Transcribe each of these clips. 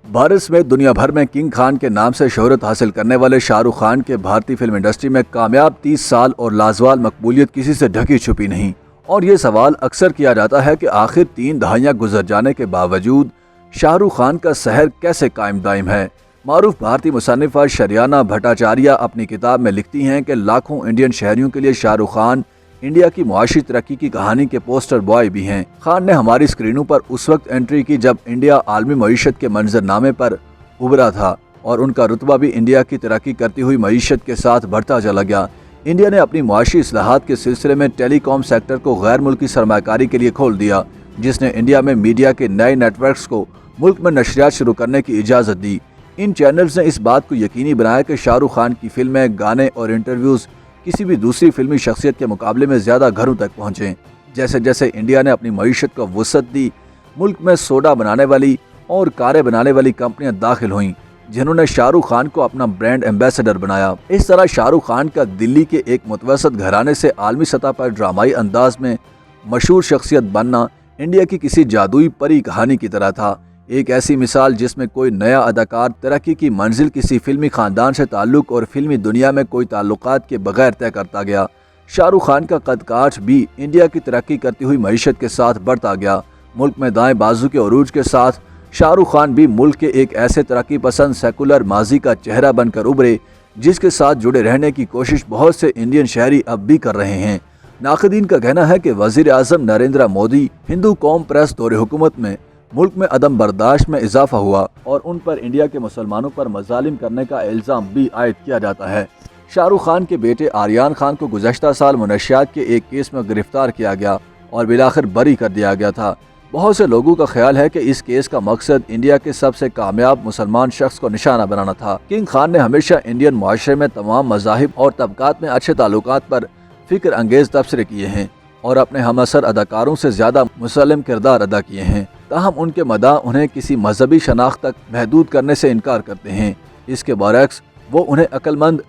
भारत समेत दुनिया भर में किंग खान के नाम से शोहरत हासिल करने वाले शाहरुख खान के भारतीय फिल्म इंडस्ट्री में कामयाब 30 साल और लाजवाब मकबूलियत किसी से ढकी छुपी नहीं। और ये सवाल अक्सर किया जाता है कि आखिर 3 दहाइयाँ गुजर जाने के बावजूद शाहरुख खान का सहर कैसे कायम दायम है। मारूफ भारतीय मुसन्निफा शरियाना भट्टाचार्य अपनी किताब में लिखती हैं कि लाखों इंडियन शहरियों के लिए शाहरुख खान इंडिया की मुआशी तरक्की की कहानी के पोस्टर बॉय भी हैं। खान ने हमारी स्क्रीनों पर उस वक्त एंट्री की जब इंडिया आलमी मईशत के मंजरनामे पर उभरा था और उनका रुतबा भी इंडिया की तरक्की करती हुई मईशत के साथ बढ़ता चला गया। इंडिया ने अपनी मुआशी इस्लाहात के सिलसिले में टेलीकॉम सेक्टर को गैर मुल्की सरमाकारी के लिए खोल दिया, जिसने इंडिया में मीडिया के नए नेटवर्क्स को मुल्क में नशरियात शुरू करने की इजाज़त दी। इन चैनल्स ने इस बात को यकीनी बनाया कि शाहरुख खान की फिल्में, गाने और इंटरव्यूज़ किसी भी दूसरी फिल्मी शख्सियत के मुकाबले में ज़्यादा घरों तक पहुँचें। जैसे जैसे इंडिया ने अपनी मईशत को वसअत दी, मुल्क में सोडा बनाने वाली और कारें बनाने वाली कंपनियां दाखिल हुईं, जिन्होंने शाहरुख खान को अपना ब्रांड एम्बेसडर बनाया। इस तरह शाहरुख खान का दिल्ली के एक मुतवसत घराने से आलमी सतह पर ड्रामाई अंदाज में मशहूर शख्सियत बनना इंडिया की किसी जादुई परी कहानी की तरह था। एक ऐसी मिसाल जिसमें कोई नया अदाकार तरक्की की मंजिल किसी फिल्मी खानदान से ताल्लुक़ और फिल्मी दुनिया में कोई ताल्लुकात के बगैर तय करता गया। शाहरुख खान का कदकाठ भी इंडिया की तरक्की करती हुई मईशत के साथ बढ़ता गया। मुल्क में दाएं बाजू के उरूज के साथ शाहरुख खान भी मुल्क के एक ऐसे तरक्की पसंद सेकुलर माजी का चेहरा बनकर उभरे, जिसके साथ जुड़े रहने की कोशिश बहुत से इंडियन शहरी अब भी कर रहे हैं। नाक़दीन का कहना है कि वज़ीर आज़म नरेंद्र मोदी हिंदू कौम प्रेस दौरे हुकूमत में मुल्क में अदम बर्दाश्त में इजाफा हुआ और उन पर इंडिया के मुसलमानों पर मजालिम करने का इल्ज़ाम भी आयद किया जाता है। शाहरुख खान के बेटे आर्यान खान को गुज़श्ता साल मुनशियात के एक केस में गिरफ्तार किया गया और बिलाखिर बरी कर दिया गया था। बहुत से लोगों का ख्याल है कि इस केस का मकसद इंडिया के सबसे कामयाब मुसलमान शख्स को निशाना बनाना था। किंग खान ने हमेशा इंडियन मुआशरे में तमाम मज़ाहिब और तबकात में अच्छे ताल्लुकात पर फिक्र अंगेज तबसरे किए हैं और अपने हमअसर अदाकारों से ज़्यादा मुसल्लम किरदार अदा किए हैं। ताहम उनके मदाह उन्हें किसी मजहबी शनाख्त तक महदूद करने से इनकार करते हैं। इसके बरक्स वो उन्हें अक्लमंद,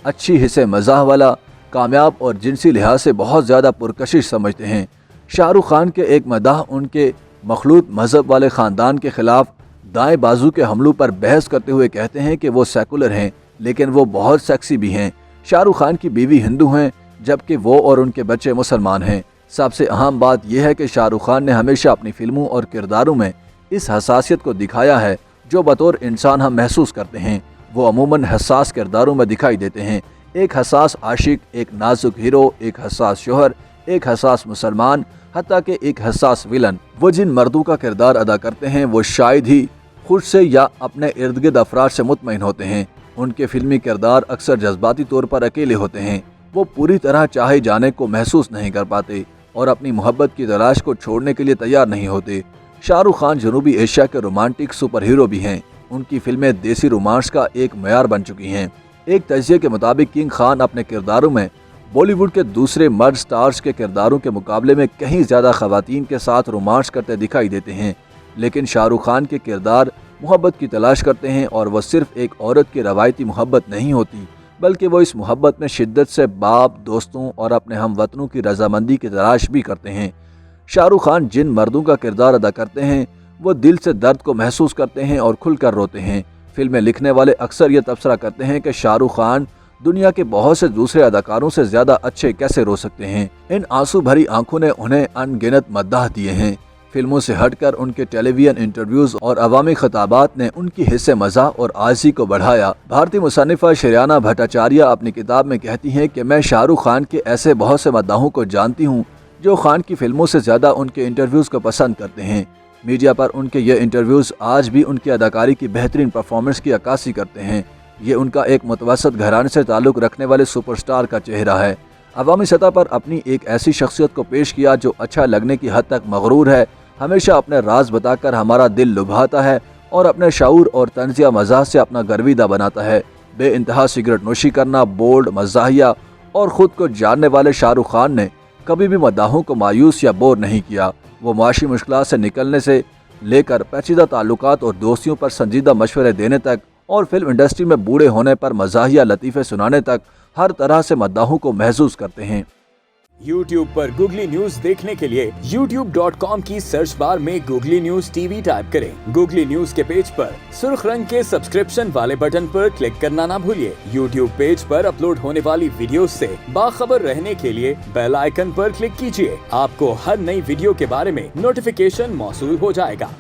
अच्छी हिस्से मज़ाह वाला, कामयाब और जिनसी लिहाज से बहुत ज़्यादा पुरकशिश समझते हैं। शाहरुख खान के एक मदाह उनके मखलूत मज़हब वाले ख़ानदान के ख़िलाफ़ दाएं बाजू के हमलों पर बहस करते हुए कहते हैं कि वो सेकुलर हैं, लेकिन वो बहुत सेक्सी भी हैं। शाहरुख खान की बीवी हिंदू हैं, जबकि वो और उनके बच्चे मुसलमान हैं। सबसे अहम बात यह है कि शाहरुख खान ने हमेशा अपनी फिल्मों और किरदारों में इस हसासियत को दिखाया है जो बतौर इंसान हम महसूस करते हैं। वो अमूमन हसास किरदारों में दिखाई देते हैं। एक हसास आशिक, एक नाजुक हीरो, एक हसास शोहर, एक हसास मुसलमान, हत्ता कि एक हसास विलन। वो जिन मर्दों का किरदार अदा करते हैं वो शायद ही खुद से या अपने इर्द गिर्द अफराद से मुतमईन होते हैं। उनके फिल्मी किरदार अक्सर जज्बाती तौर पर अकेले होते हैं। वो पूरी तरह चाहे जाने को महसूस नहीं कर पाते और अपनी मोहब्बत की तलाश को छोड़ने के लिए तैयार नहीं होते। शाहरुख खान जनूबी एशिया के रोमांटिक सुपर हीरो भी हैं। उनकी फिल्में देसी रोमांस का एक मयार बन चुकी हैं। एक तजिए के मुताबिक किंग खान अपने किरदारों में बॉलीवुड के दूसरे मर्द स्टार्स के किरदारों के मुकाबले में कहीं ज़्यादा ख़वातीन के साथ रोमांस करते दिखाई देते हैं, लेकिन शाहरुख खान के किरदार मोहब्बत की तलाश करते हैं और वह सिर्फ एक औरत की रवायती मोहब्बत नहीं होती, बल्कि वो इस मोहब्बत में शिद्दत से बाप, दोस्तों और अपने हम वतनों की रजामंदी की तलाश भी करते हैं। शाहरुख खान जिन मर्दों का किरदार अदा करते हैं वो दिल से दर्द को महसूस करते हैं और खुलकर रोते हैं। फिल्में लिखने वाले अक्सर ये तबसरा करते हैं कि शाहरुख खान दुनिया के बहुत से दूसरे अदाकारों से ज़्यादा अच्छे कैसे रो सकते हैं। इन आंसू भरी आंखों ने उन्हें अनगिनत मद्दाह दिए हैं। फिल्मों से हटकर उनके टेलीविजन इंटरव्यूज़ और अवामी खिताबात ने उनकी हिस्से मज़ा और आजी को बढ़ाया। भारतीय मुसन्निफा शरियाना भट्टाचार्य अपनी किताब में कहती हैं कि मैं शाहरुख खान के ऐसे बहुत से मद्दाहों को जानती हूँ जो खान की फिल्मों से ज़्यादा उनके इंटरव्यूज़ को पसंद करते हैं। मीडिया पर उनके ये इंटरव्यूज़ आज भी उनकी अदाकारी की बेहतरीन परफॉर्मेंस की अक्कासी करते हैं। ये उनका एक मुतवसत घराने से ताल्लुक़ रखने वाले सुपरस्टार का चेहरा है। अवामी सतह पर अपनी एक ऐसी शख्सियत को पेश किया जो अच्छा लगने की हद तक मगरूर है, हमेशा अपने राज बताकर हमारा दिल लुभाता है और अपने शऊर और तंजिया मज़ाह से अपना गर्विदा बनाता है। बेइंतहा सिगरेट नोशी करना, बोल्ड, मज़ाहिया और ख़ुद को जानने वाले शाहरुख खान ने कभी भी मद्दाहों को मायूस या बोर नहीं किया। वो माशी मुश्किलात से निकलने से लेकर पेचीदा ताल्लुकात और दोस्तियों पर संजीदा मशवरे देने तक और फिल्म इंडस्ट्री में बूढ़े होने पर मज़ाहिया लतीफ़े सुनाने तक हर तरह से मद्दाहों को महसूस करते हैं। YouTube पर गूगली न्यूज देखने के लिए youtube.com की सर्च बार में गूगली न्यूज टीवी टाइप करें। गूगली न्यूज के पेज पर सुर्ख रंग के सब्सक्रिप्शन वाले बटन पर क्लिक करना ना भूलिए। YouTube पेज पर अपलोड होने वाली वीडियोस से बाखबर रहने के लिए बेल आइकन पर क्लिक कीजिए। आपको हर नई वीडियो के बारे में नोटिफिकेशन मौसूल हो जाएगा।